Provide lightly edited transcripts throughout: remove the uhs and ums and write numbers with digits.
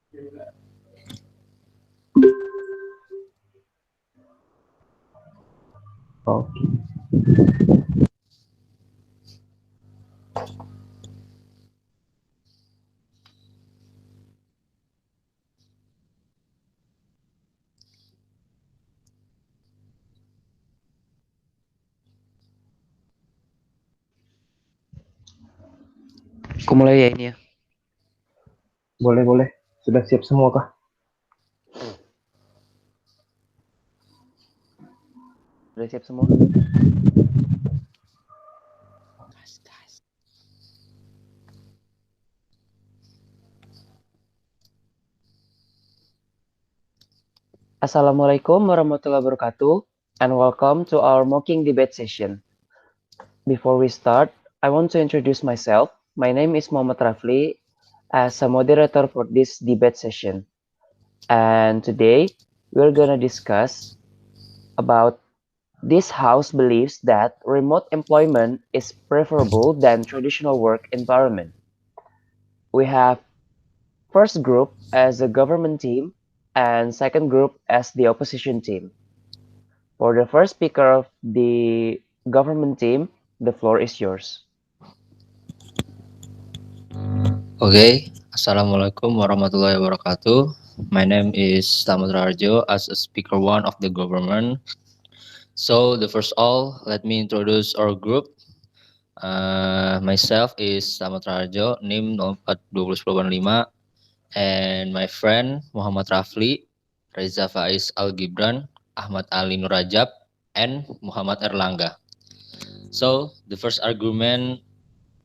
Oke. Aku mulai ya ini ya. Boleh, boleh. Sudah siap semua kah? Sudah siap semua? Assalamualaikum warahmatullahi wabarakatuh, and welcome to our mocking debate session. Before we start, I want to introduce myself. My name is Muhammad Rafli, as a moderator for this debate session. And today, we're gonna discuss about this house believes that remote employment is preferable than traditional work environment. We have first group as the government team and second group as the opposition team. For the first speaker of the government team, the floor is yours. Okay, Assalamualaikum warahmatullahi wabarakatuh. My name is Slamet Rarjo as a speaker one of the government. So the first all, let me introduce our group. Myself is Slamet Rarjo, NIM 04201085, and my friend Muhammad Rafli, Reza Faiz Al Gibran, Ahmad Ali Nurajab, and Muhammad Erlangga. So the first argument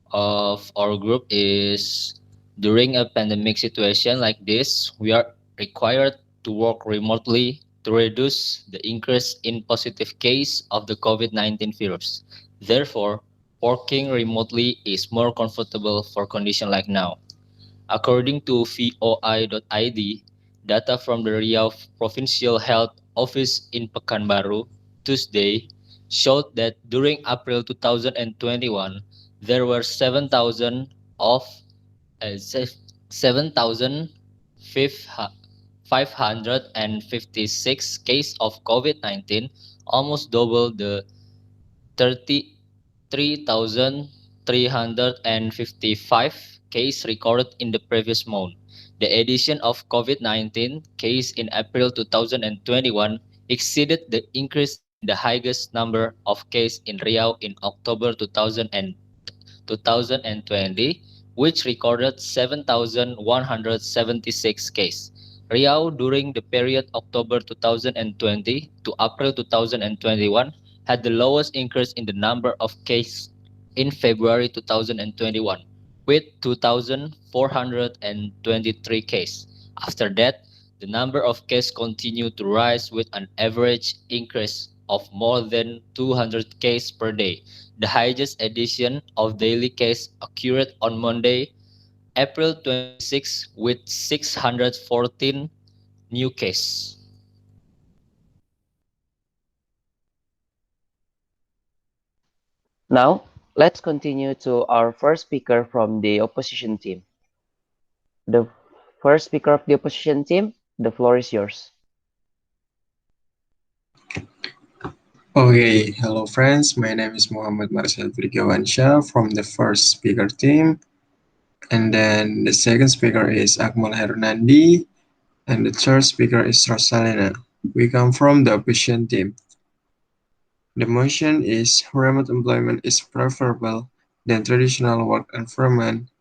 of our group is during a pandemic situation like this, we are required to work remotely to reduce the increase in positive case of the COVID-19 virus. Therefore, working remotely is more comfortable for condition like now. According to voi.id, data from the Riau Provincial Health Office in Pekanbaru Tuesday showed that during April 2021, there were 7,556 cases of COVID-19, almost double the 33,355 cases recorded in the previous month. The addition of COVID-19 case in April 2021 exceeded the increase in the highest number of cases in Riau in October 2020, which recorded 7,176 cases. Riau during the period October 2020 to April 2021 had the lowest increase in the number of cases in February 2021, with 2,423 cases. After that, the number of cases continued to rise with an average increase of more than 200 cases per day. The highest addition of daily cases occurred on Monday, April 26, with 614 new cases. Now, let's continue to our first speaker from the opposition team. The first speaker of the opposition team, the floor is yours. Okay, hello friends. My name is Muhammad Marcel Frigawansyah from the first speaker team. And then the second speaker is Akmal Hernandi. And the third speaker is Rosalina. We come from the opposition team. The motion is remote employment is preferable than traditional work environment.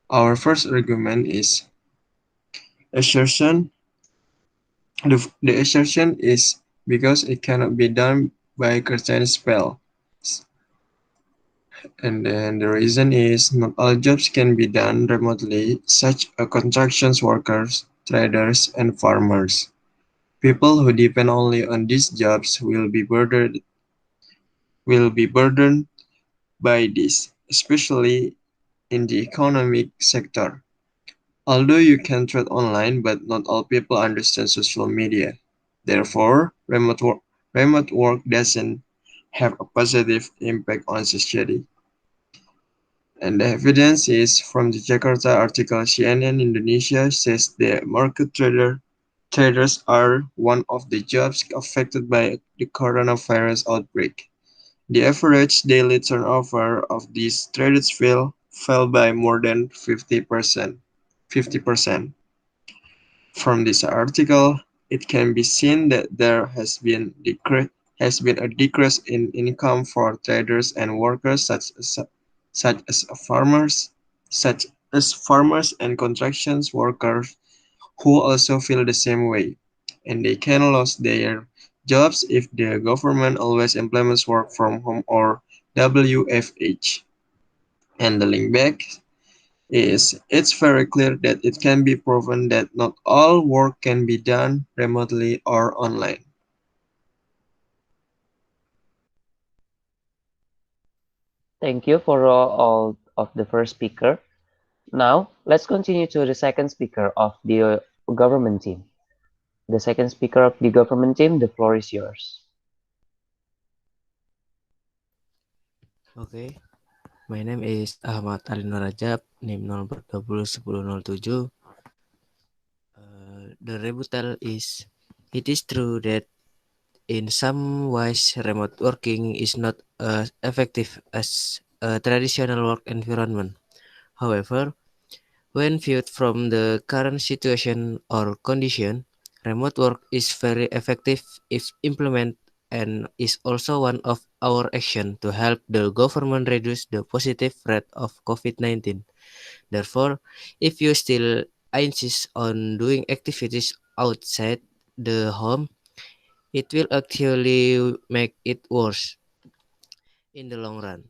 Our first argument is assertion. The assertion is because it cannot be done by certain spell. And then the reason is not all jobs can be done remotely, such as construction workers, traders, and farmers. People who depend only on these jobs will be burdened by this, especially in the economic sector. Although you can trade online, but not all people understand social media. Therefore, remote work doesn't have a positive impact on society. And the evidence is from the Jakarta article. CNN Indonesia says the traders are one of the jobs affected by the coronavirus outbreak. The average daily turnover of these traders fell by more than 50%. 50%. From this article, it can be seen that there has been a decrease in income for traders and workers such as farmers, such as farmers and construction workers who also feel the same way, and they can lose their jobs if the government always implements work from home or WFH. And the link back is it's very clear that it can be proven that not all work can be done remotely or online. Thank you for all of the first speaker. Now, let's continue to the second speaker of the government team. The second speaker of the government team, the floor is yours. Okay, my name is Ahmad Ali Rajab, NIM 0401007. The rebuttal is, it is true that in some ways remote working is not as effective as a traditional work environment. However, when viewed from the current situation or condition, remote work is very effective if implemented and is also one of our action to help the government reduce the positive rate of COVID-19. Therefore, if you still insist on doing activities outside the home, it will actually make it worse in the long run.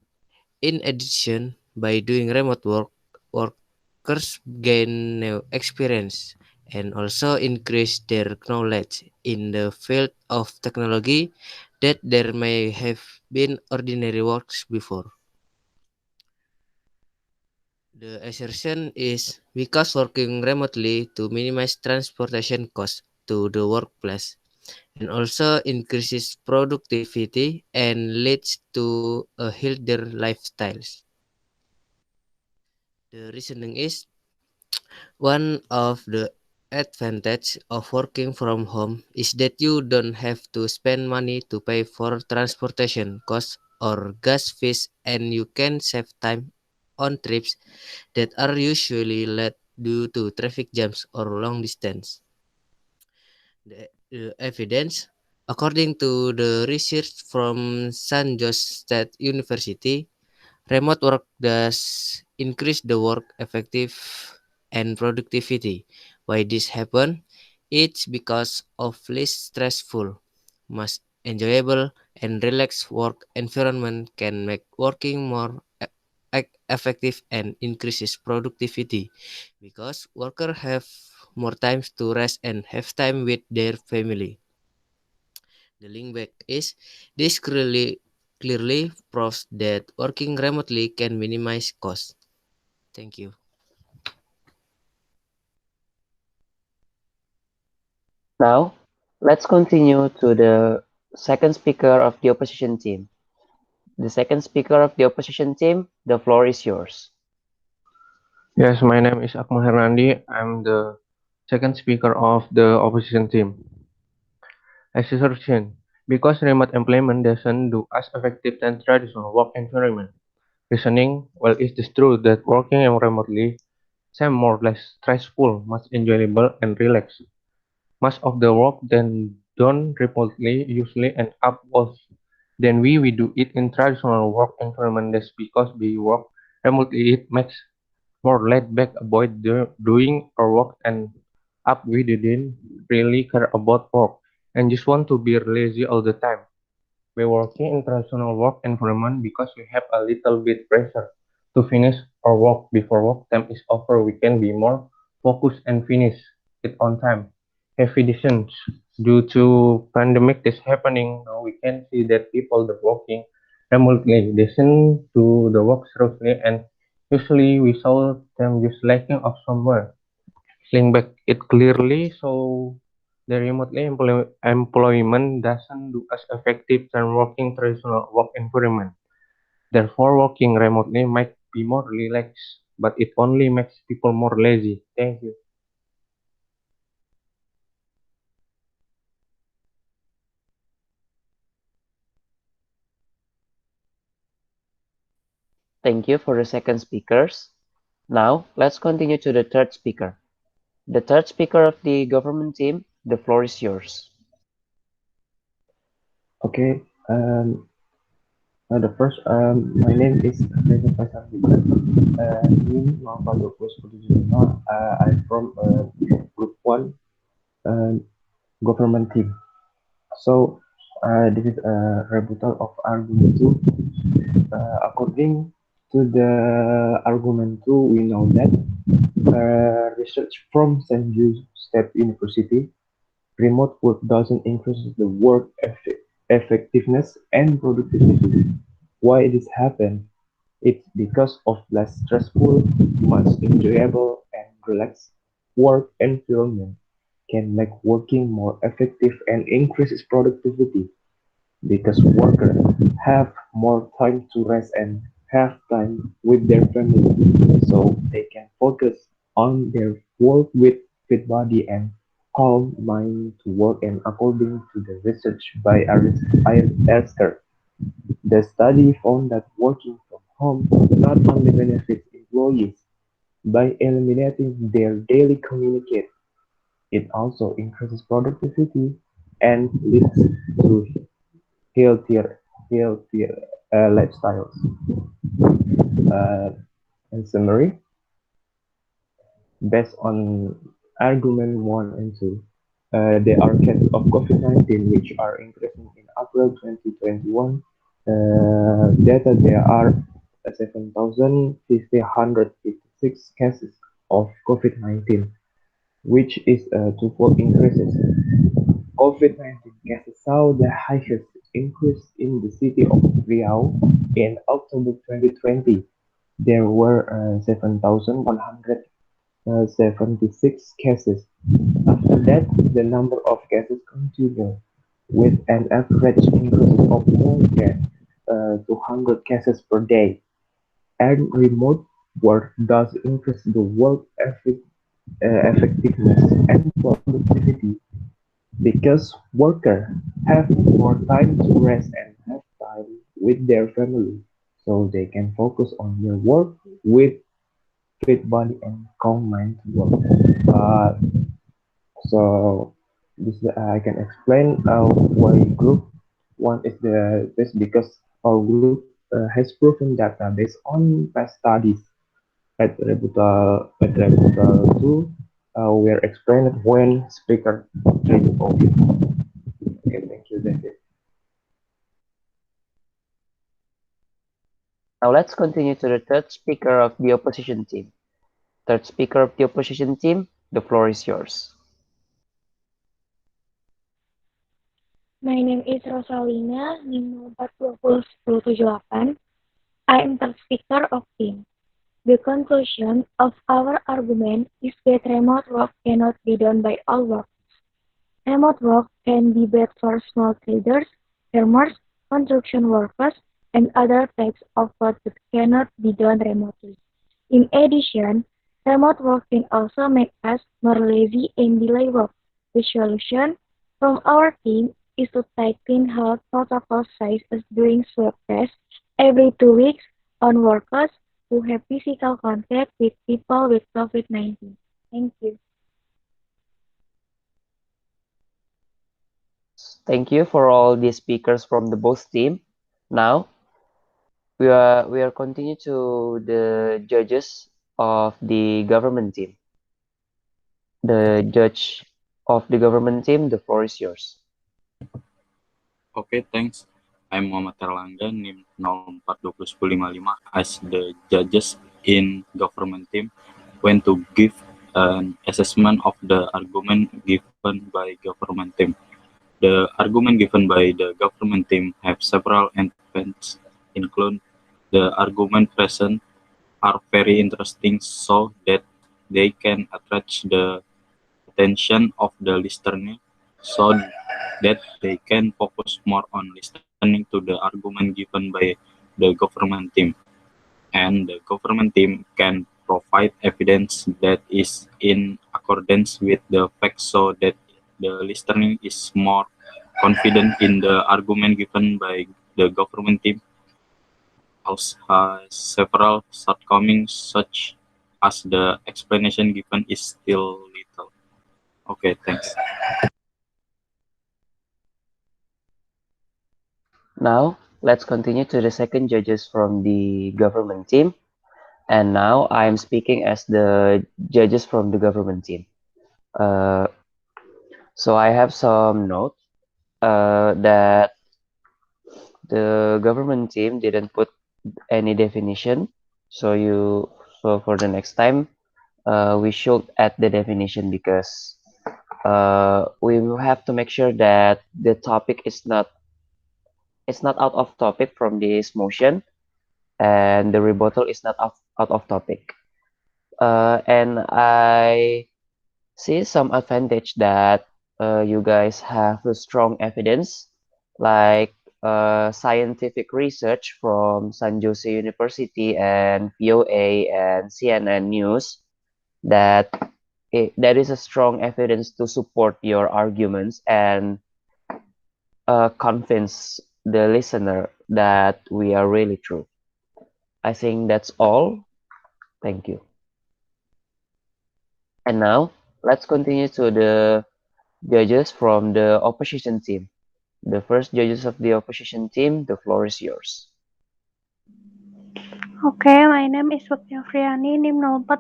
In addition, by doing remote work, workers gain new experience and also increase their knowledge in the field of technology that there may have been ordinary works before. The assertion is because working remotely to minimize transportation costs to the workplace and also increases productivity and leads to a healthier lifestyles. The reasoning is one of the advantage of working from home is that you don't have to spend money to pay for transportation costs or gas fees, and you can save time on trips that are usually late due to traffic jams or long distance. The evidence, according to the research from San Jose State University, remote work does increase the work effective and productivity. Why this happen? It's because of less stressful, much enjoyable and relaxed work environment can make working more effective and increases productivity because workers have more time to rest and have time with their family. The link back is this clearly proves that working remotely can minimize costs. Thank you. Now, let's continue to the second speaker of the opposition team. The second speaker of the opposition team, the floor is yours. Yes, my name is Akmal Hernandi. I'm the second speaker of the opposition team. Assertion. Because remote employment doesn't do as effective than traditional work environment. Reasoning. Well, it is true that working remotely seems more or less stressful, much enjoyable and relaxed. Much of the work then done remotely usually end up worse than we do it in traditional work environment. That's because we work remotely. It makes more laid back, avoid doing our work and up we didn't really care about work and just want to be lazy all the time. We working in traditional work environment because we have a little bit pressure to finish our work before work time is over. We can be more focused and finish it on time. Heavy decisions due to pandemic is happening now. We can see that people that working remotely listen to the work seriously and usually we saw them just lacking of somewhere. Link back it clearly so the employment doesn't do as effective than working traditional work environment. Therefore, working remotely might be more relaxed, but it only makes people more lazy. Thank you. Thank you for the second speakers. Now, let's continue to the third speaker. The third speaker of the government team, the floor is yours. Okay, the first, my name is Reza Faisal Gibran. In Mapado Puspudujuna, I'm from Group 1 government team. So, this is a rebuttal of argument 2. According to the argument 2, we know that research from St. Jude State University, remote work doesn't increase the work effectiveness and productivity. Why this happen? It's because of less stressful, much enjoyable, and relaxed work environment can make working more effective and increases productivity because workers have more time to rest and have time with their family, so they can focus on their work with fit body and calm mind to work. And according to the research by Ersker, the study found that working from home not only benefits employees by eliminating their daily commute, it also increases productivity and leads to healthier healthier lifestyles. Uh, in summary, based on argument 1 and 2, there are cases of COVID-19 which are increasing in April 2021. Data there are 7,556 cases of COVID-19, which is a twofold increases. COVID-19 cases saw the highest increase in the city of Riau in October 2020. There were 7,176 cases. After that, the number of cases continued, with an average increase of more than 200 cases per day. And remote work does increase the work effectiveness and productivity because workers have more time to rest and have time with their family, so they can focus on their work with fit body and calm mind to work. Uh, so this I can explain why group one is the best because our group has proven data based on past studies. At rebuttal 2, we are explained when speaker three okay. Okay, thank you, David. Now let's continue to the third speaker of the opposition team. Third speaker of the opposition team, the floor is yours. My name is Rosalina, NIM 42078. I am the speaker of team. The conclusion of our argument is that remote work cannot be done by all workers. Remote work can be bad for small traders, farmers, construction workers, and other types of work that cannot be done remotely. In addition, remote work can also make us more lazy and delay work. The solution from our team is to tighten health protocols such as doing swab tests every 2 weeks on workers who have physical contact with people with COVID-19. Thank you. Thank you for all the speakers from the both team. Now we are continue to the judges of the government team. The judge of the government team, the floor is yours. Okay, thanks. I'm Muhammad Erlangga, NIM 04201055 as the judges in government team when to give an assessment of the argument given by government team. The argument given by the government team have several endpoints, include the argument present are very interesting so that they can attract the attention of the listener so that they can focus more on listening to the argument given by the government team. and the government team can provide evidence that is in accordance with the facts so that the listener is more confident in the argument given by the government team. House has several shortcomings such as the explanation given is still little. Okay, thanks. Now, let's continue to the second judges from the government team. And now I'm speaking as the judges from the government team. So I have some notes that the government team didn't put any definition. So for the next time, we should add the definition because we will have to make sure that the topic is not out of topic from this motion, and the rebuttal is not out of topic. And I see some advantage that you guys have a strong evidence, like scientific research from San Jose University and VOA and CNN News, that that is a strong evidence to support your arguments and convince the listener that we are really true. I think that's all. Thank you. And now let's continue to the judges from the opposition team. The first judges of the opposition team, the floor is yours. Okay, my name is Fakti Afriani, NIM 04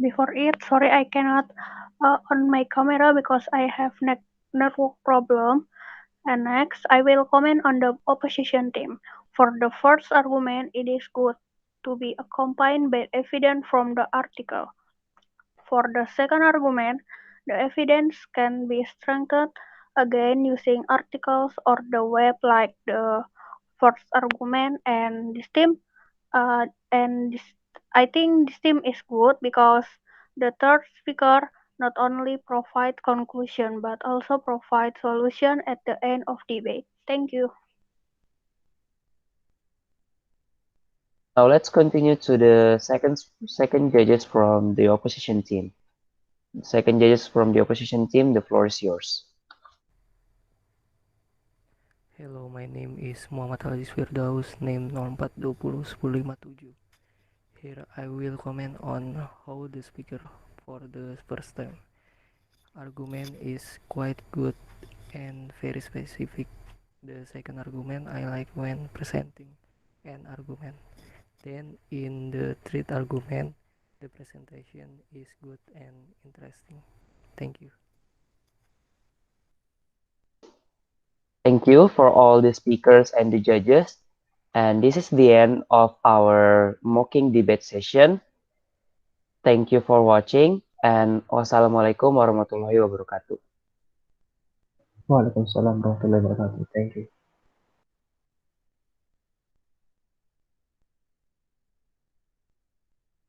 before it, sorry I cannot on my camera because I have network problem. And next, I will comment on the opposition team. For the first argument, it is good to be accompanied by evidence from the article. For the second argument, the evidence can be strengthened again using articles or the web like the first argument, and this team I think this team is good because the third speaker not only provide conclusion but also provide solution at the end of debate. Thank you. Now let's continue to the second judges from the opposition team. Second judges from the opposition team, the floor is yours. Hello, my name is Muhammad Aziz Firdaus, name 04201057. Here I will comment on how the speaker for the first time argument is quite good and very specific. The second argument I like when presenting an argument. Then in the third argument, the presentation is good and interesting. Thank you. Thank you for all the speakers and the judges. And this is the end of our mocking debate session. Thank you for watching, and wassalamualaikum warahmatullahi wabarakatuh. Waalaikumsalam warahmatullahi wabarakatuh. Thank you.